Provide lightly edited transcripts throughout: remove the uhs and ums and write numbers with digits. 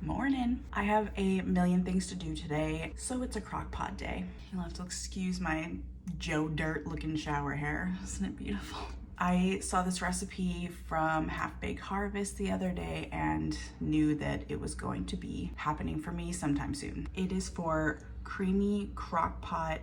Morning. I have a million things to do today, so it's a crock pot day. You'll have to excuse my Joe Dirt looking shower hair. Isn't it beautiful? I saw this recipe from Half Baked Harvest the other day and knew that it was going to be happening for me sometime soon. It is for creamy crock-pot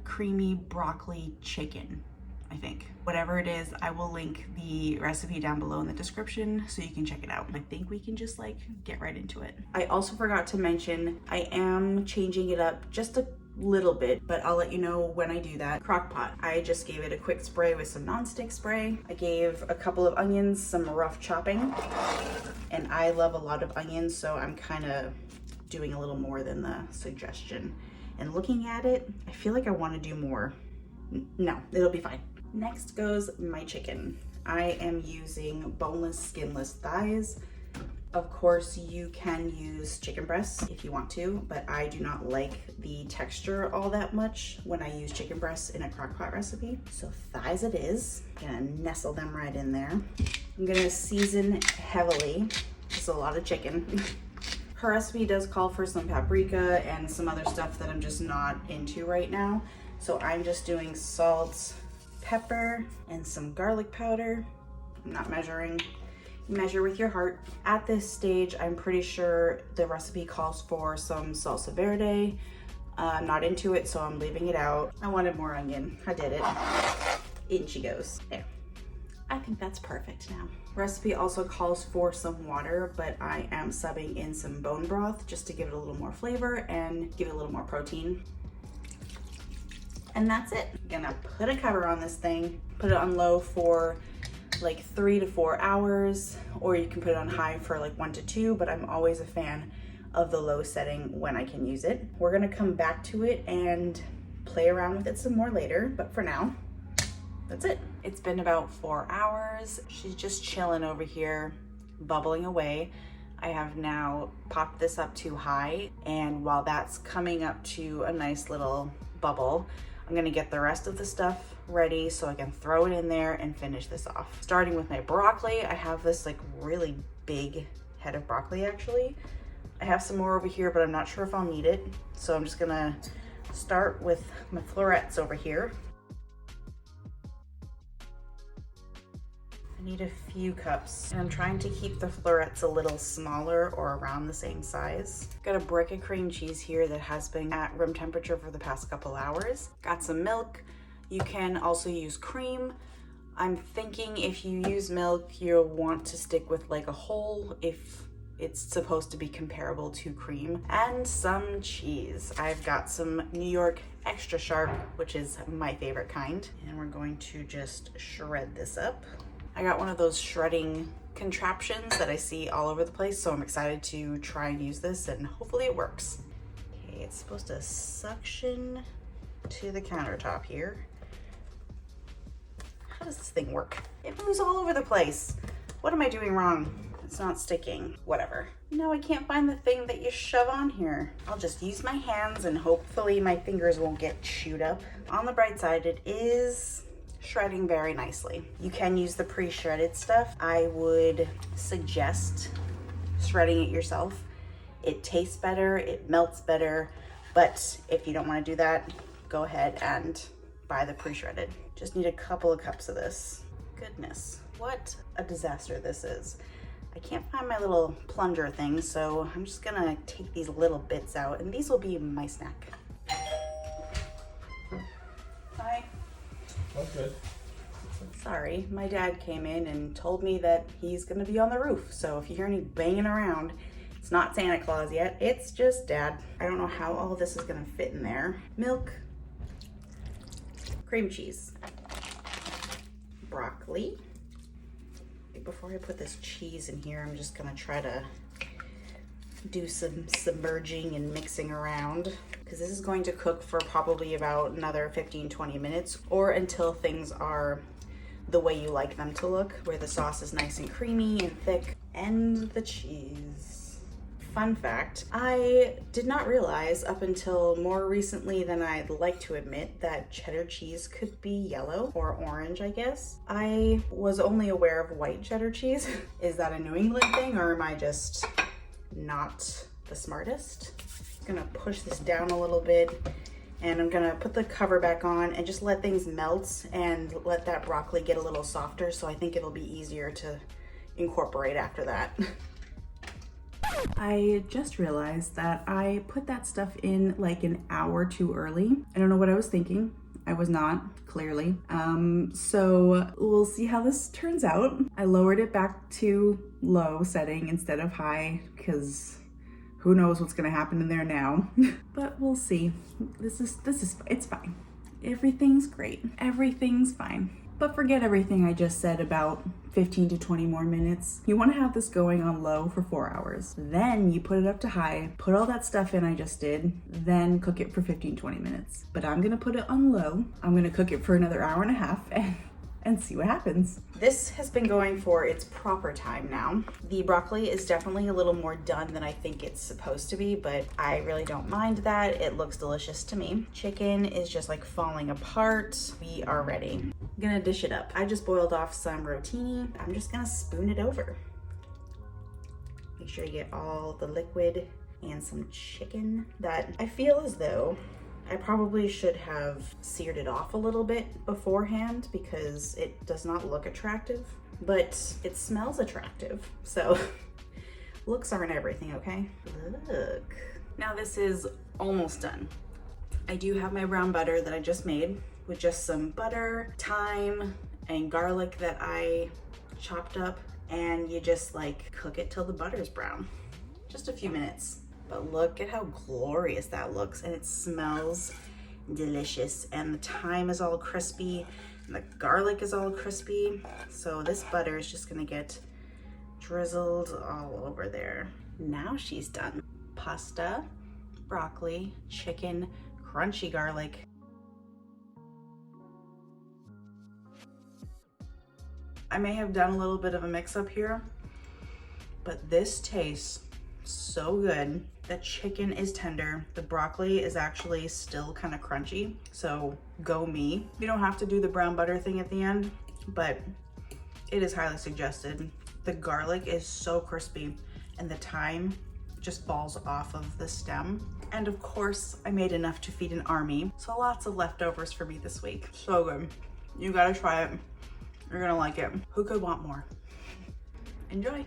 creamy broccoli chicken, I think. Whatever it is, I will link the recipe down below in the description so you can check it out. I think we can just get right into it. I also forgot to mention, I am changing it up just a little bit, but I'll let you know when I do that. Crock pot, I just gave it a quick spray with some nonstick spray. I gave a couple of onions some rough chopping, and I love a lot of onions, so I'm kind of doing a little more than the suggestion. And looking at it, I feel like I want to do more. No, it'll be fine. Next goes my chicken. I am using boneless, skinless thighs. Of course, you can use chicken breasts if you want to, but I do not like the texture all that much when I use chicken breasts in a crock pot recipe. So thighs it is. I'm gonna nestle them right in there. I'm gonna season heavily. It's a lot of chicken. Her recipe does call for some paprika and some other stuff that I'm just not into right now. So I'm just doing salt, pepper, and some garlic powder. I'm not measuring. Measure with your heart. At this stage, I'm pretty sure the recipe calls for some salsa verde. I'm not into it, so I'm leaving it out. I wanted more onion. I did it. In she goes. There. I think that's perfect now. Recipe also calls for some water, but I am subbing in some bone broth just to give it a little more flavor and give it a little more protein. And that's it. I'm gonna put a cover on this thing, put it on low for like 3 to 4 hours, or you can put it on high for like 1 to 2, but I'm always a fan of the low setting when I can use it. We're gonna come back to it and play around with it some more later, but for now, that's it. It's been about 4 hours. She's just chilling over here, bubbling away. I have now popped this up to high, and while that's coming up to a nice little bubble, I'm gonna get the rest of the stuff ready so I can throw it in there and finish this off. Starting with my broccoli, I have this really big head of broccoli actually. I have some more over here, but I'm not sure if I'll need it. So I'm just gonna start with my florets over here. I need a few cups, and I'm trying to keep the florets a little smaller or around the same size. Got a brick of cream cheese here that has been at room temperature for the past couple hours. Got some milk. You can also use cream. I'm thinking if you use milk, you'll want to stick with a whole if it's supposed to be comparable to cream. And some cheese. I've got some New York extra sharp, which is my favorite kind. And we're going to just shred this up. I got one of those shredding contraptions that I see all over the place, so I'm excited to try and use this, and hopefully it works. Okay, it's supposed to suction to the countertop here. How does this thing work? It moves all over the place. What am I doing wrong? It's not sticking. Whatever. No, I can't find the thing that you shove on here. I'll just use my hands and hopefully my fingers won't get chewed up. On the bright side, it is shredding very nicely. You can use the pre-shredded stuff. I would suggest shredding it yourself. It tastes better, it melts better, but if you don't want to do that, go ahead and buy the pre-shredded. Just need a couple of cups of this. Goodness, what a disaster this is. I can't find my little plunger thing, so I'm just gonna take these little bits out, and these will be my snack. Hi. Okay. Sorry, my dad came in and told me that he's gonna be on the roof. So if you hear any banging around, it's not Santa Claus yet, it's just Dad. I don't know how all of this is gonna fit in there. Milk, cream cheese, broccoli. Before I put this cheese in here, I'm just gonna try to do some submerging and mixing around, because this is going to cook for probably about another 15-20 minutes, or until things are the way you like them to look, where the sauce is nice and creamy and thick. And the cheese. Fun fact, I did not realize up until more recently than I'd like to admit that cheddar cheese could be yellow or orange, I guess. I was only aware of white cheddar cheese. Is that a New England thing, or am I just not the smartest? I'm gonna push this down a little bit, and I'm gonna put the cover back on and just let things melt and let that broccoli get a little softer, so I think it'll be easier to incorporate after that. I just realized that I put that stuff in like an hour too early. I don't know what I was thinking. I was not, clearly. So we'll see how this turns out. I lowered it back to low setting instead of high, because who knows what's gonna happen in there now. But we'll see. It's fine. Everything's great. Everything's fine. But forget everything I just said about 15 to 20 more minutes. You want to have this going on low for 4 hours. Then you put it up to high, put all that stuff in I just did, then cook it for 15, 20 minutes. But I'm gonna put it on low. I'm gonna cook it for another hour and a half and see what happens. This has been going for its proper time now. The broccoli is definitely a little more done than I think it's supposed to be, but I really don't mind that. It looks delicious to me. Chicken is just like falling apart. We are ready. I'm gonna dish it up. I just boiled off some rotini. I'm just gonna spoon it over. Make sure you get all the liquid and some chicken that I feel as though I probably should have seared it off a little bit beforehand because it does not look attractive, but it smells attractive. So looks aren't everything, okay? Look. Now this is almost done. I do have my brown butter that I just made with just some butter, thyme, and garlic that I chopped up, and you just like cook it till the butter's brown. Just a few minutes. But look at how glorious that looks, and it smells delicious, and the thyme is all crispy and the garlic is all crispy. So this butter is just gonna get drizzled all over there. Now she's done. Pasta, broccoli, chicken, crunchy garlic. I may have done a little bit of a mix up here, but this tastes so good. The chicken is tender. The broccoli is actually still kind of crunchy. So go me. You don't have to do the brown butter thing at the end, but it is highly suggested. The garlic is so crispy and the thyme just falls off of the stem. And of course, I made enough to feed an army. So lots of leftovers for me this week. So good. You gotta try it. You're gonna like it. Who could want more? Enjoy.